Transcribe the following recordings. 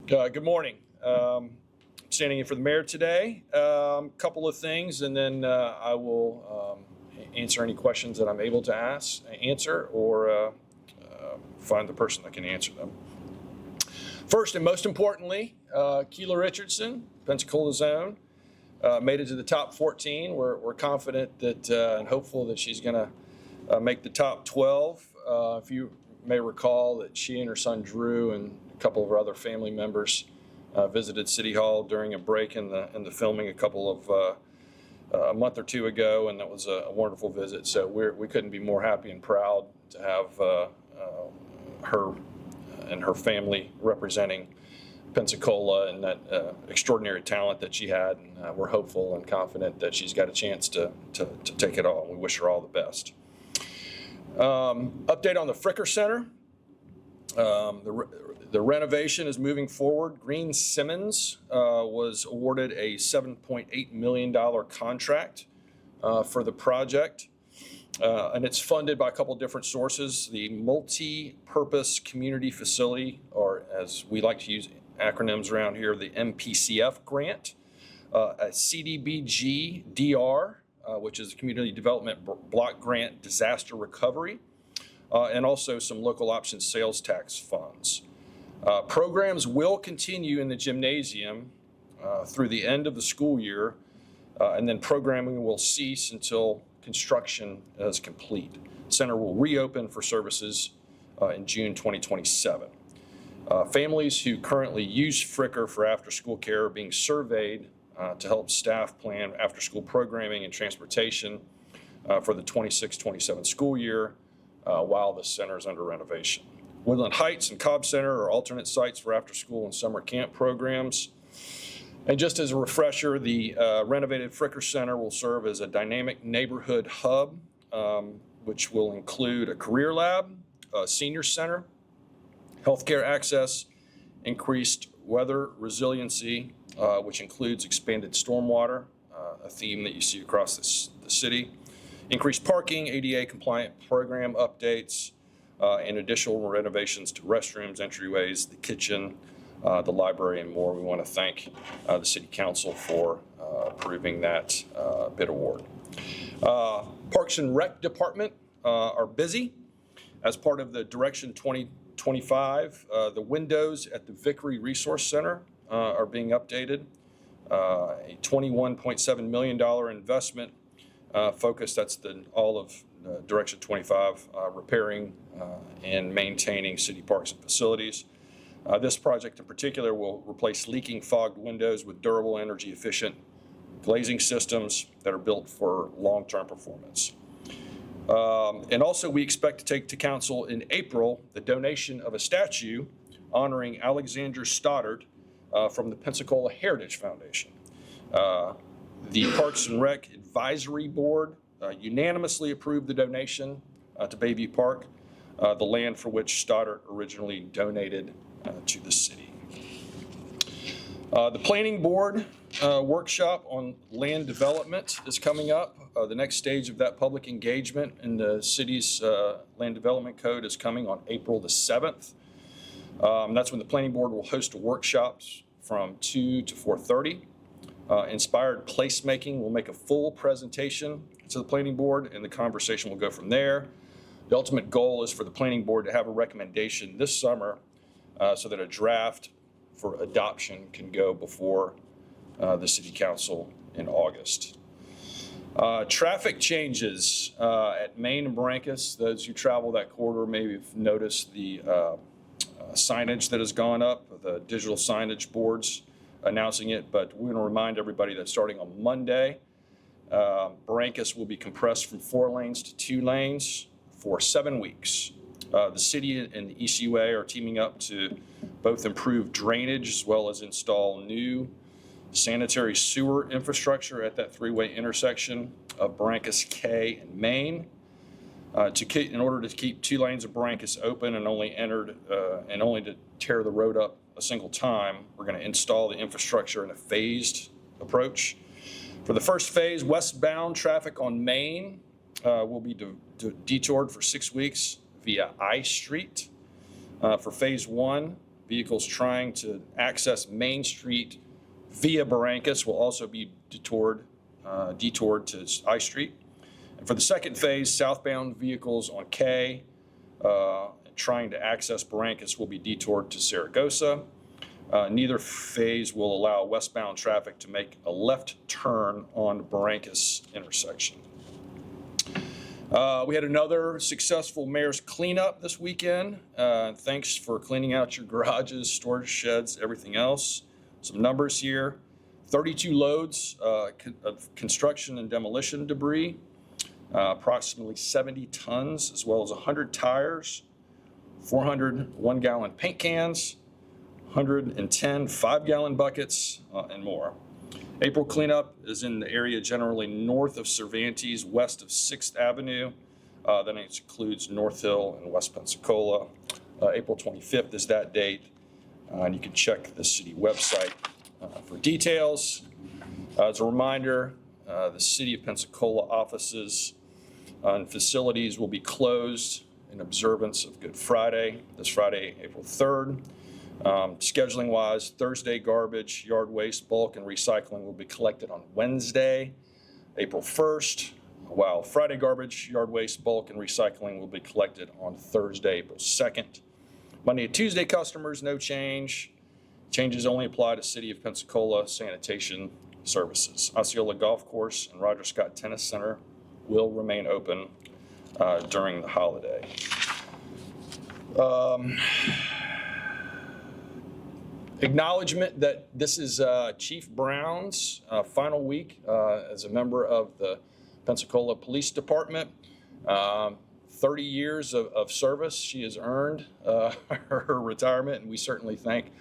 Good morning. Standing in for the mayor today. Couple of things, and then I will answer any questions that I'm able to answer, or find the person that can answer them. First and most importantly, Keyla Richardson, Pensacola's own, made it to the top 14. We're confident that and hopeful that she's going to make the top 12. If you may recall that she and her son Drew and a couple of her other family members visited City Hall during a break in the filming a month or two ago, and that was a wonderful visit. So we couldn't be more happy and proud to have her and her family representing Pensacola and that extraordinary talent that she had. And we're hopeful and confident that she's got a chance to take it all. We wish her all the best. Update on the Fricker Center. The renovation is moving forward. Green Simmons was awarded a $7.8 million contract for the project. And it's funded by a couple of different sources. The Multi-Purpose Community Facility, or as we like to use acronyms around here, the MPCF grant, a CDBG DR, which is a Community Development Block Grant Disaster Recovery, and also some local option sales tax funds. Programs will continue in the gymnasium through the end of the school year, and then programming will cease until construction is complete. The center will reopen for services in June 2027. Families who currently use Fricker for after-school care are being surveyed to help staff plan after-school programming and transportation for the 26-27 school year while the center is under renovation. Woodland Heights and Cobb Center are alternate sites for after-school and summer camp programs. And just as a refresher, the renovated Fricker Center will serve as a dynamic neighborhood hub, which will include a career lab, a senior center, healthcare access, increased weather resiliency, which includes expanded stormwater, a theme that you see across the city, increased parking, ADA compliant program updates, and additional renovations to restrooms, entryways, the kitchen, the library, and more. We want to thank the City Council for approving that bid award. Parks and Rec Department are busy. As part of the Direction 2025, the windows at the Vickery Resource Center are being updated. A $21.7 million investment focus, that's all of Direction 25, repairing and maintaining city parks and facilities. This project in particular will replace leaking fogged windows with durable, energy efficient glazing systems that are built for long-term performance. And also we expect to take to council in April the donation of a statue honoring Alexander Stoddart from the Pensacola Heritage Foundation. The Parks and Rec Advisory Board unanimously approved the donation to Bayview Park, the land for which Stoddart originally donated to the city. The Planning Board workshop on land development is coming up. The next stage of that public engagement in the city's land development code is coming on April the 7th. That's when the Planning Board will host workshops from 2 to 4:30. Inspired Placemaking will make a full presentation to the Planning Board, and the conversation will go from there. The ultimate goal is for the Planning Board to have a recommendation this summer so that a draft for adoption can go before the City Council in August. Traffic changes at Main and Barrancas. Those who travel that corridor may have noticed the signage that has gone up, the digital signage boards announcing it, but we're going to remind everybody that starting on Monday, Barrancas will be compressed from 4 lanes to 2 lanes for 7 weeks. The city and the ECUA are teaming up to both improve drainage as well as install new sanitary sewer infrastructure at that 3-way intersection of Barrancas K and Main. In order to keep 2 lanes of Barrancas open and only to tear the road up a single time, we're going to install the infrastructure in a phased approach. For the first phase, westbound traffic on Main will be detoured for 6 weeks via I Street. For phase 1, Vehicles trying to access Main Street via Barrancas will also be detoured to I Street. And for the second phase, southbound vehicles on K trying to access Barrancas will be detoured to Saragossa. Neither phase will allow westbound traffic to make a left turn on Barrancas intersection. We had another successful mayor's cleanup this weekend. Thanks for cleaning out your garages, storage sheds, everything else. Some numbers here: 32 loads of construction and demolition debris, approximately 70 tons, as well as 100 tires, 400 one-gallon paint cans, 110 5-gallon buckets, and more. April cleanup is in the area generally north of Cervantes, west of 6th Avenue. Then it includes North Hill and West Pensacola. April 25th is that date. And you can check the city website for details. As a reminder, the City of Pensacola offices and facilities will be closed in observance of Good Friday, this Friday, April 3rd. Scheduling wise, Thursday garbage, yard waste, bulk, and recycling will be collected on Wednesday, April 1st, while Friday garbage, yard waste, bulk, and recycling will be collected on Thursday, April 2nd. Monday and Tuesday customers, no change. Changes only apply to City of Pensacola sanitation services. Osceola Golf Course and Roger Scott Tennis Center will remain open during the holiday. Acknowledgement that this is Chief Brown's final week as a member of the Pensacola Police Department. 30 years of service she has earned her retirement, and we certainly thank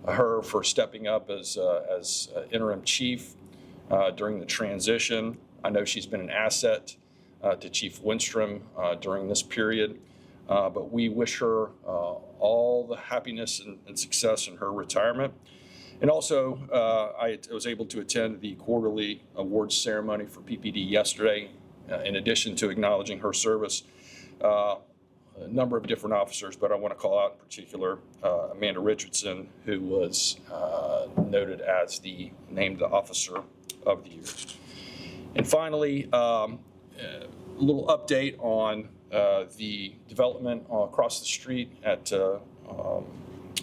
her for stepping up as interim chief during the transition. I know she's been an asset to Chief Winstrom during this period, but we wish her all the happiness and success in her retirement. And also, I was able to attend the quarterly awards ceremony for PPD yesterday. In addition to acknowledging her service, a number of different officers, but I want to call out in particular Amanda Richardson, who was named the Officer of the Year. And finally, a little update on the development across the street at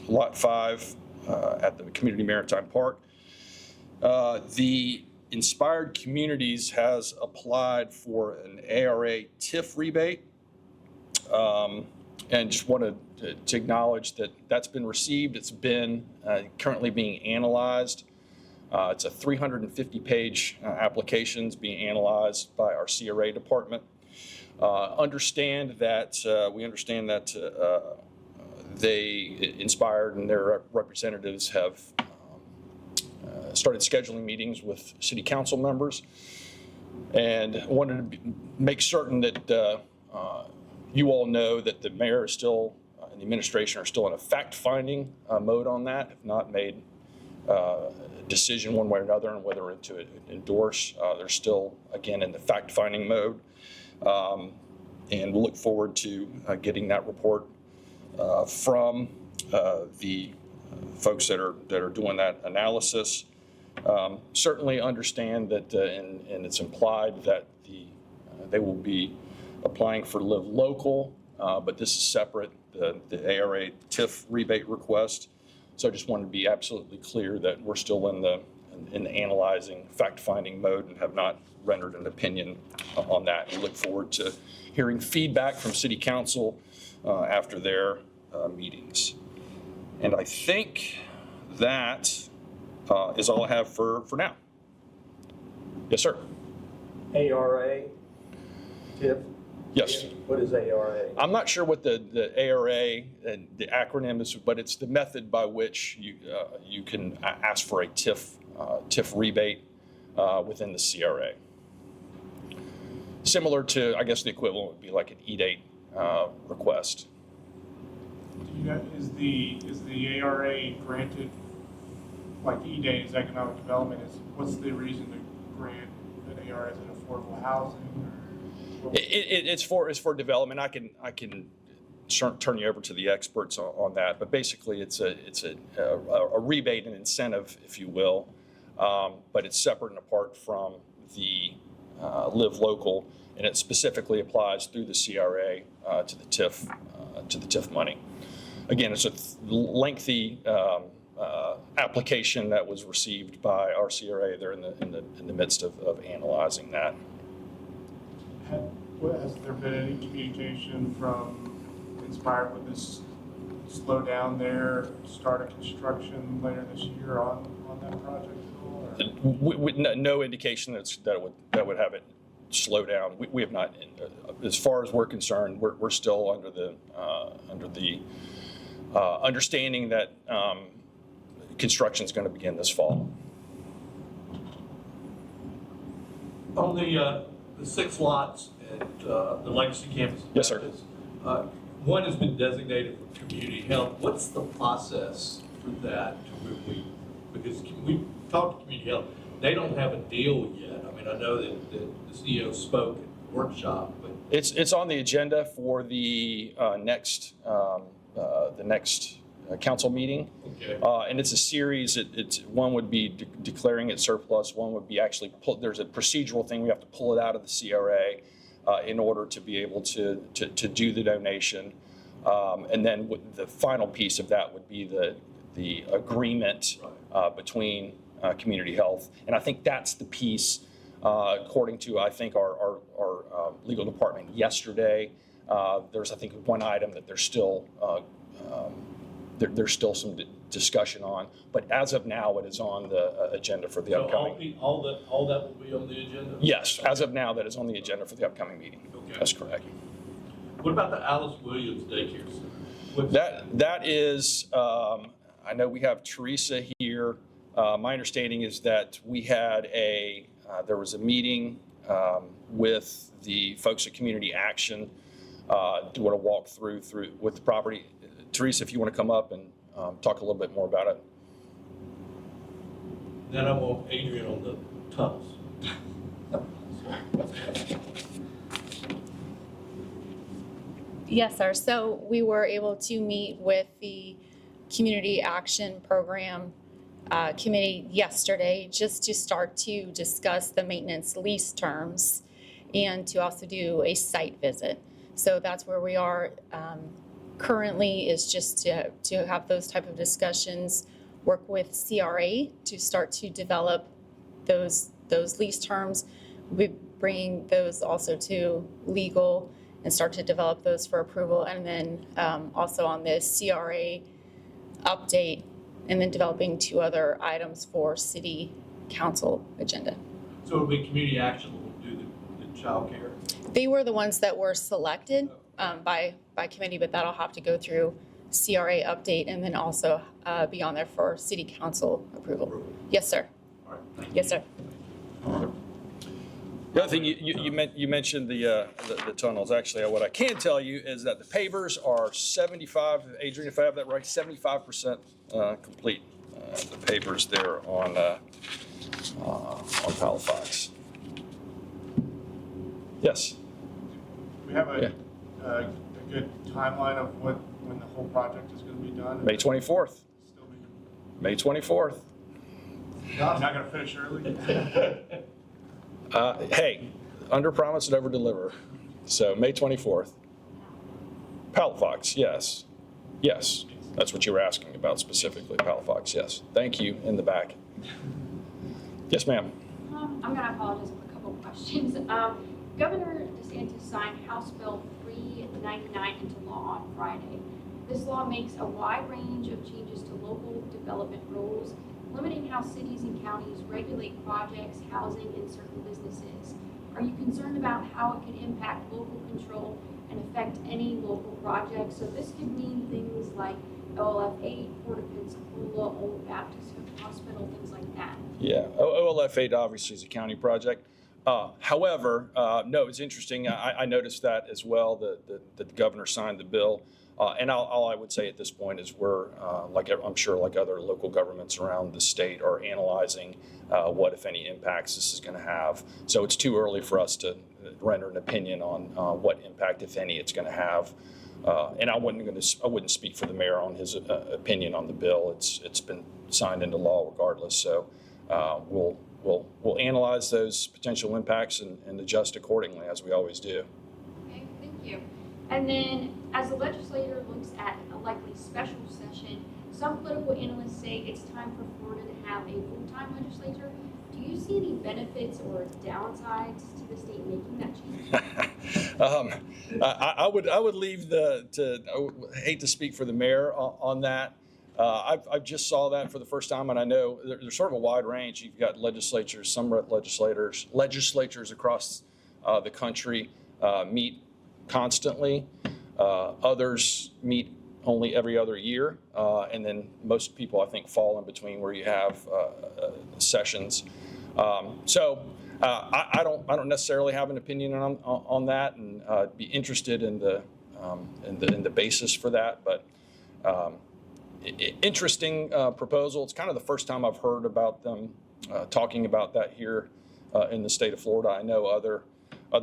Lot 5 at the Community Maritime Park. The Inspired Communities has applied for an ARA TIF rebate. And just wanted to acknowledge that that's been received. It's been currently being analyzed. It's a 350-page applications being analyzed by our CRA department. We understand that they Inspired and their representatives have started scheduling meetings with city council members, and wanted to make certain that you all know that the mayor is still and the administration are still in a fact-finding mode on that, have not made a decision one way or another on whether to endorse. They're still, again, in the fact-finding mode. And we'll look forward to getting that report from the folks that are doing that analysis. Certainly understand that, and it's implied that they will be applying for Live Local, but this is separate, the ARA TIF rebate request. So I just wanted to be absolutely clear that we're still in the analyzing, fact-finding mode and have not rendered an opinion on that. We look forward to hearing feedback from City Council after their meetings. And I think that is all I have for now. Yes, sir. ARA, TIF? Yes. What is ARA? I'm not sure what the ARA and the acronym is, but it's the method by which you can ask for a TIF rebate within the CRA. Similar to, I guess the equivalent would be like an E-date request. Is the ARA granted, like E-date is economic development, what's the reason to grant an ARA? Is it affordable housing? Or It's for development. I can turn you over to the experts on that. But basically, it's a rebate and incentive, if you will, but it's separate and apart from the Live Local, and it specifically applies through the CRA to the TIF money. Again, it's a lengthy application that was received by our CRA. They're in the midst of analyzing that. Has there been any communication from Inspired with this slow down there, start of construction later this year on that project at all? No indication that would have it slow down. We have not. As far as we're concerned, we're still under the understanding that construction is going to begin this fall. On the 6 lots at the Legacy campus. Yes, sir. One has been designated for community health. What's the process for that? Because we talked to community health. They don't have a deal yet. I mean, I know that the CEO spoke at the workshop, but It's on the agenda for the next council meeting. okay. And it's a series. One would be declaring it surplus. One would be actually there's a procedural thing. We have to pull it out of the CRA in order to be able to do the donation. And then the final piece of that would be the agreement between community health. And I think that's the piece, according to I think our legal department yesterday. There's I think one item that there's still some discussion on, but as of now, it is on the agenda for the upcoming. All that will be on the agenda? Yes, as of now, that is on the agenda for the upcoming meeting. Okay. That's correct. What about the Alice Williams daycare center? That is, I know we have Teresa here. My understanding is that we had there was a meeting with the folks at Community Action. Do want to walk through with the property. Teresa, if you want to come up and talk a little bit more about it. Then I want Adrian on the tunnels. Yes, sir. So we were able to meet with the Community Action Program committee yesterday just to start to discuss the maintenance lease terms and to also do a site visit. So that's where we are currently, is just to have those type of discussions, work with CRA to start to develop those lease terms. We're bringing those also to legal and start to develop those for approval, and then also on the CRA update, and then developing 2 other items for city council agenda. So it'll be community action that will do the child care? They were the ones that were selected by committee, but that'll have to go through CRA update and then also be on there for city council approval. Yes, sir. All right, thank you. Yes, sir. The other thing you mentioned the tunnels. Actually, what I can tell you is that the pavers are 75. Adrian, if I have that right, 75% complete. The pavers there on Palafox. Yes. We have a good timeline of when the whole project is going to be done? May 24th. Still be, May 24th. you're not going to finish early? Hey, under promise and over deliver. So May 24th. Palafox, yes. Yes, that's what you were asking about specifically, Palafox, yes. Thank you, in the back. Yes, ma'am. I'm going to apologize for a couple of questions. Governor DeSantis signed House Bill 399 into law on Friday. This law makes a wide range of changes to local development rules, limiting how cities and counties regulate projects, housing, and certain businesses. Are you concerned about how it could impact local control and affect any local projects? So this could mean things like OLF 8, Port of Pensacola, Old Baptist Hospital, things like that. Yeah, OLF 8 obviously is a county project. However, no, it's interesting. I noticed that as well, that the governor signed the bill. And all I would say at this point is we're, I'm sure like other local governments around the state, are analyzing what, if any, impacts this is going to have. So it's too early for us to render an opinion on what impact, if any, it's going to have And I wouldn't speak for the mayor on his opinion on the bill. It's been signed into law regardless. So we'll analyze those potential impacts and adjust accordingly, as we always do. Okay, thank you. And then, as the legislature looks at a likely special session, some political analysts say it's time for Florida to have a full-time legislature. Do you see any benefits or downsides to the state making that change? I would leave I hate to speak for the mayor on that. I just saw that for the first time, and I know there's sort of a wide range. You've got legislatures, some legislatures across the country meet constantly. Others meet only every other year, and then most people, I think, fall in between where you have sessions. I don't necessarily have an opinion on that, and be interested in the basis for that. But interesting proposal. It's kind of the first time I've heard about them talking about that here in the state of Florida. I know other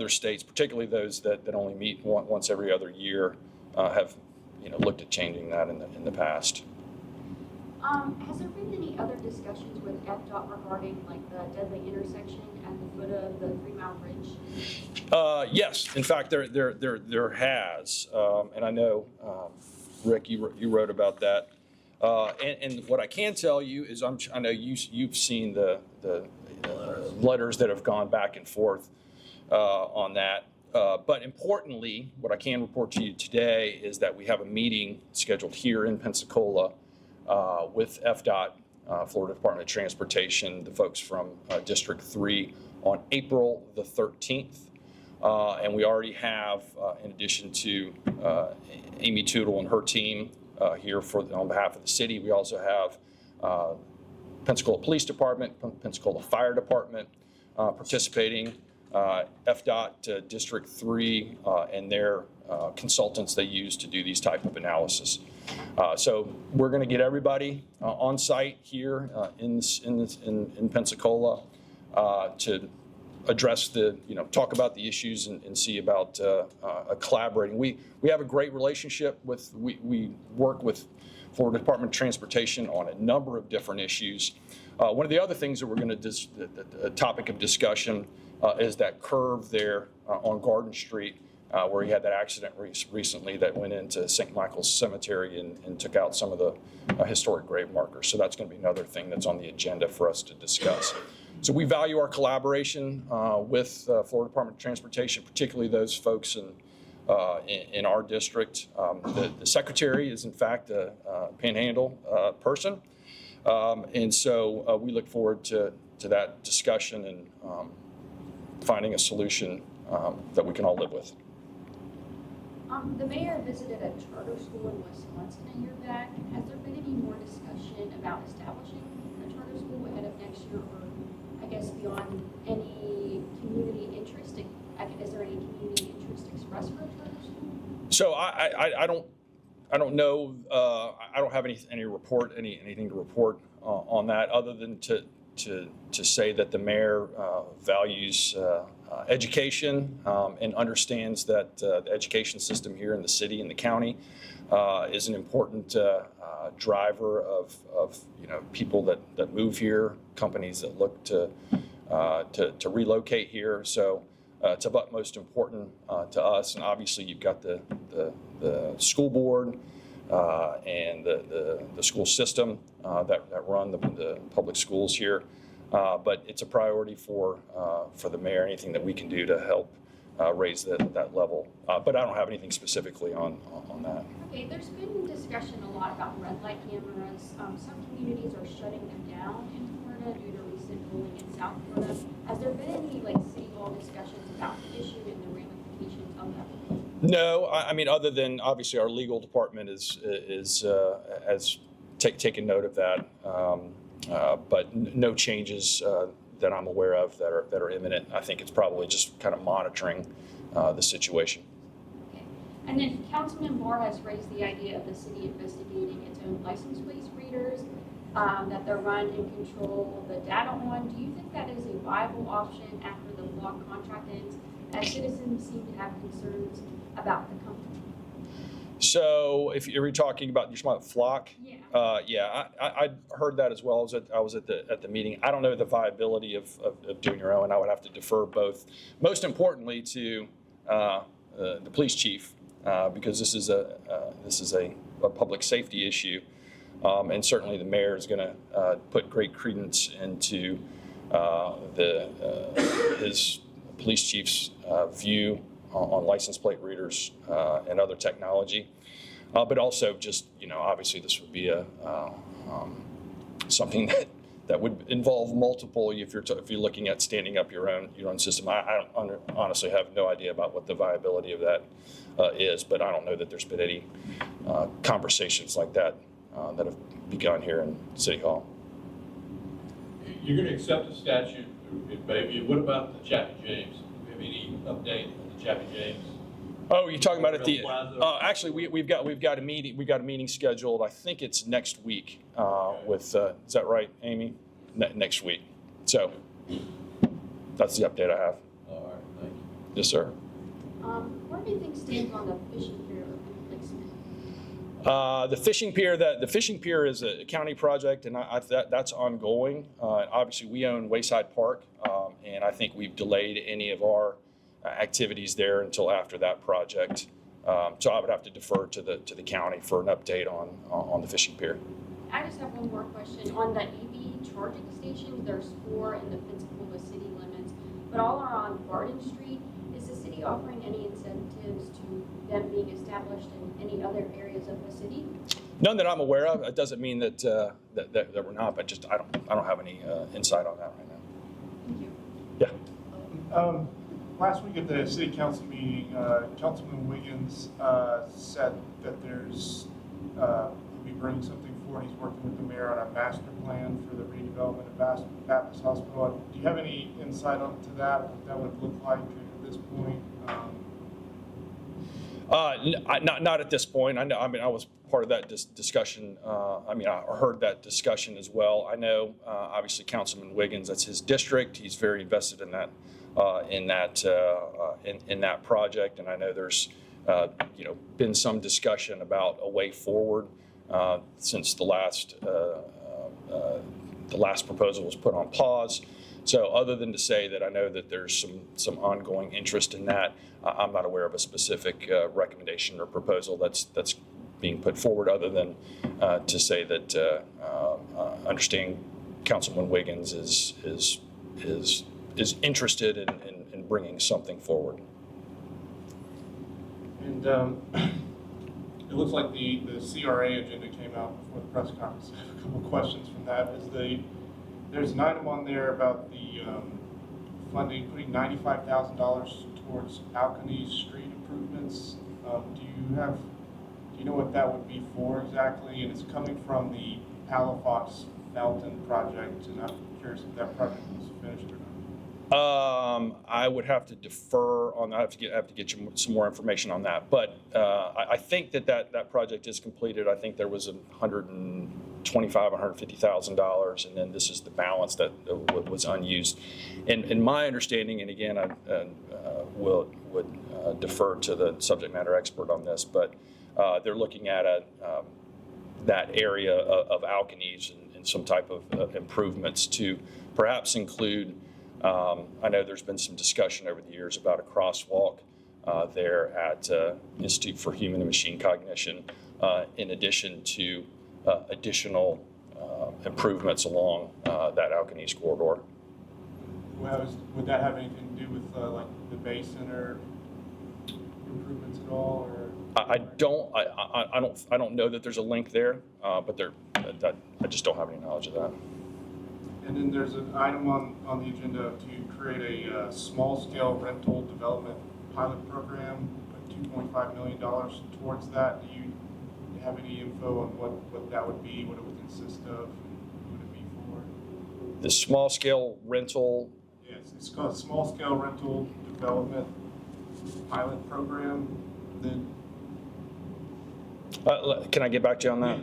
states, particularly those that only meet once every other year, have looked at changing that in the past. Has there been any other discussions with FDOT regarding like the deadly intersection at the foot of the 3 Mile Bridge? Yes, in fact, there has, and I know Rick, you wrote about that. And what I can tell you is I know you've seen the letters that have gone back and forth on that. But importantly, what I can report to you today is that we have a meeting scheduled here in Pensacola with FDOT, Florida Department of Transportation, the folks from District 3 on April the 13th. And we already have, in addition to Amy Tootle and her team here on behalf of the city, we also have Pensacola Police Department, Pensacola Fire Department participating, FDOT District 3 and their consultants they use to do these type of analysis. So we're going to get everybody on site here in Pensacola to address talk about the issues and see about collaborating. We have a great relationship we work with Florida Department of Transportation on a number of different issues. One of the other things that we're going to the topic of discussion is that curve there on Garden Street where he had that accident recently that went into St. Michael's Cemetery and took out some of the historic grave markers. So that's going to be another thing that's on the agenda for us to discuss. So we value our collaboration with Florida Department of Transportation, particularly those folks in our district. The secretary is in fact a Panhandle person. And so we look forward to that discussion and finding a solution that we can all live with. The mayor visited a charter school in West Swanson a year back. Has there been any more discussion about establishing a charter school ahead of next year, or I guess beyond any community interest? Is there any community interest expressed for a charter school? So I don't know. I don't have anything to report on that, other than to say that the mayor values education and understands that the education system here in the city and the county is an important driver of people that move here, companies that look to relocate here. So it's of utmost importance to us. And obviously you've got the school board and the school system that run the public schools here. But it's a priority for the mayor. Anything that we can do to help raise that level. But I don't have anything specifically on that. Okay, there's been discussion a lot about red light cameras. Some communities are shutting them down in Florida due to recent ruling in South Florida. Has there been any city hall discussions about the issue and the ramifications of that? No, I mean, other than obviously our legal department has taken note of that. But no changes that I'm aware of that are imminent. I think it's probably just kind of monitoring the situation. Okay. And then Councilman Barr has raised the idea of the city investigating its own license plate readers that they run and control the data on. Do you think that is a viable option after the block contract ends, as citizens seem to have concerns about the company? So if you're talking about, you're talking about Flock? Yeah. Yeah, I heard that as well. I was at the meeting. I don't know the viability of doing your own. I would have to defer both, most importantly to the police chief, because this is a public safety issue. And certainly the mayor is going to put great credence into his police chief's view on license plate readers and other technology. But also just, obviously this would be something that would involve multiple, if you're looking at standing up your own system. I honestly have no idea about what the viability of that is, but I don't know that there's been any conversations like that that have begun here in City Hall. You're going to accept the statute, maybe. What about the Chappie James? Do you have any update on the Chappie James? Oh, you're talking about at the? Plaza? Actually, we've got a meeting. We've got a meeting scheduled. I think it's next week. With is that right, Amy? Next week. So that's the update I have. All right, thank you. Yes, sir. Where do you think stands on the fishing pier replacement? The fishing pier is a county project, and that's ongoing. Obviously, we own Wayside Park, and I think we've delayed any of our activities there until after that project. So I would have to defer to the county for an update on the fishing pier. I just have one more question. On the EV charging stations, there's 4 in the Pensacola city limits, but all are on Barton Street. Is the city offering any incentives to them being established in any other areas of the city? None that I'm aware of. It doesn't mean that we're not, but just I don't have any insight on that right now. Thank you. Yeah. Last week at the city council meeting, Councilman Wiggins said that he'll be bringing something forward. He's working with the mayor on a master plan for the redevelopment of Baptist Hospital. Do you have any insight onto that, what that would look like at this point? Not at this point. I know. I mean, I was part of that discussion. I heard that discussion as well. I know, obviously, Councilman Wiggins. That's his district. He's very invested in that. In that project, and I know there's been some discussion about a way forward since the last proposal was put on pause. So other than to say that I know that there's some ongoing interest in that, I'm not aware of a specific recommendation or proposal that's being put forward, other than to say that understanding Councilman Wiggins is interested in bringing something forward. And it looks like the CRA agenda came out before the press conference. I have a couple questions from that. There's an item on there about the funding, putting $95,000 towards Alkanese street improvements. Do you know what that would be for exactly? And it's coming from the Palafox Felton project, and I'm curious if that project was finished or not. I would have to defer on. I have to get you some more information on that. But I think that project is completed. I think there was $150,000, and then this is the balance that was unused. And my understanding, and again, I would defer to the subject matter expert on this, but they're looking at that area of Alkanese and some type of improvements to perhaps include. I know there's been some discussion over the years about a crosswalk there at Institute for Human and Machine Cognition, in addition to additional improvements along that Alkanese corridor. Well, would that have anything to do with like the Bay Center improvements at all, or? I don't know that there's a link there, but I just don't have any knowledge of that. And then there's an item on the agenda to create a small-scale rental development pilot program, put $2.5 million towards that. Do you have any info on what that would be, what it would consist of, and who would it be for? The small-scale rental. Yes, it's called small-scale rental development pilot program. Then. Can I get back to you on that?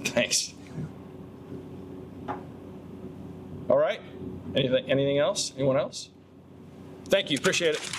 Thanks. All right. Anything else? Anyone else? Thank you. Appreciate it.